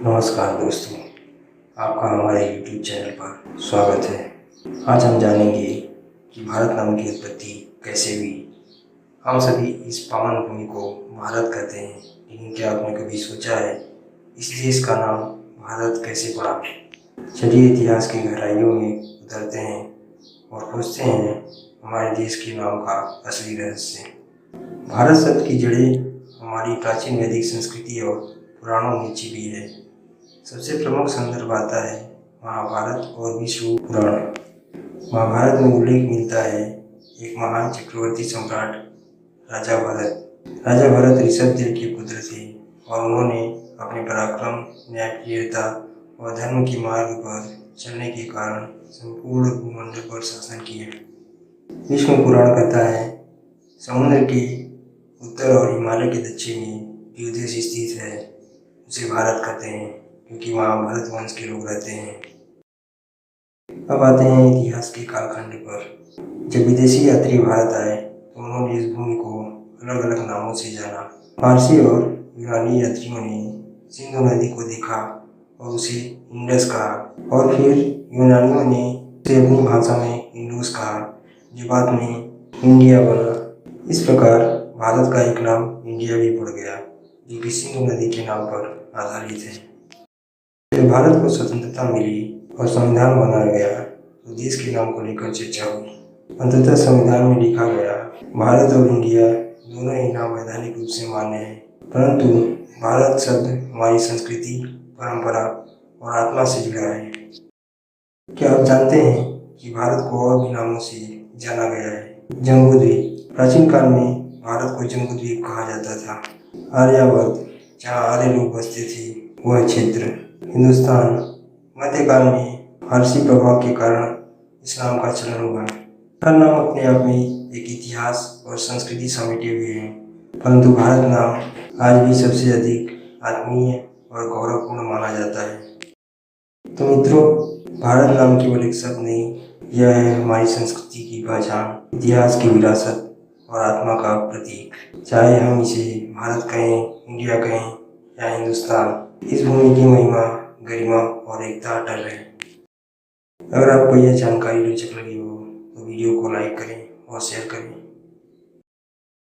नमस्कार दोस्तों, आपका हमारे YouTube चैनल पर स्वागत है। आज हम जानेंगे कि भारत नाम की उत्पत्ति कैसे हुई। हम सभी इस पावन भूमि को भारत कहते हैं, लेकिन क्या आपने कभी सोचा है इस देश का नाम भारत कैसे पड़ा? चलिए इतिहास की गहराइयों में उतरते हैं और खोजते हैं हमारे देश के नाम का असली रहस्य। भारत शब्द की जड़ें हमारी प्राचीन वैदिक संस्कृति और पुराणों में छिपी है। सबसे प्रमुख संदर्भ आता है महाभारत और विष्णु पुराण। महाभारत में उल्लेख मिलता है एक महान चक्रवर्ती सम्राट राजा भरत ऋषभदेव के पुत्र थे और उन्होंने अपने पराक्रम, न्यायप्रियता और धर्म के मार्ग पर चलने के कारण संपूर्ण भूमंडल पर शासन किया। विष्णु पुराण कहता है समुद्र के उत्तर और हिमालय के दक्षिण में जो देश स्थित है उसे भारत कहते हैं, क्योंकि वहाँ भरत वंश के लोग रहते हैं। अब आते हैं इतिहास के कालखंड पर। जब विदेशी यात्री भारत आए तो उन्होंने इस भूमि को अलग अलग नामों से जाना। फारसी और यूनानी यात्रियों ने सिंधु नदी को देखा और उसे इंडस कहा, और फिर यूनानियों ने उसे अपनी भाषा में इंडोस कहा, जो बाद में इंडिया बना। इस प्रकार भारत का एक नाम इंडिया भी पड़ गया, जो कि सिंधु नदी के नाम पर आधारित है। जब भारत को स्वतंत्रता मिली और संविधान बनाया गया तो देश के नाम को लेकर चर्चा हुई। अंततः संविधान में लिखा गया भारत और इंडिया दोनों ही नाम वैधानिक रूप से मान्य हैं, परंतु भारत शब्द हमारी संस्कृति, परंपरा और आत्मा से जुड़ा है। क्या आप जानते हैं कि भारत को और भी नामों से जाना गया है? जम्बूद्वीप। प्राचीन काल में भारत को जम्बूद्वीप कहा जाता था। आर्यावर्त, जहाँ आर्य लोग बसते थे, वह क्षेत्र। हिंदुस्तान। मध्यकाल में फारसी प्रभाव के कारण इस नाम का चलन हुआ। हर नाम अपने आप में एक इतिहास और संस्कृति समेटे हुए हैं, परंतु भारत नाम आज भी सबसे अधिक आत्मीय और गौरवपूर्ण माना जाता है। तो मित्रों, भारत नाम केवल एक शब्द नहीं, यह है हमारी संस्कृति की पहचान, इतिहास की विरासत और आत्मा का प्रतीक। चाहे हम इसे भारत कहें, इंडिया कहें या हिंदुस्तान, इस भूमि की महिमा, गरिमा और एकता अटल है। अगर आपको यह जानकारी रोचक लगी हो तो वीडियो को लाइक करें और शेयर करें।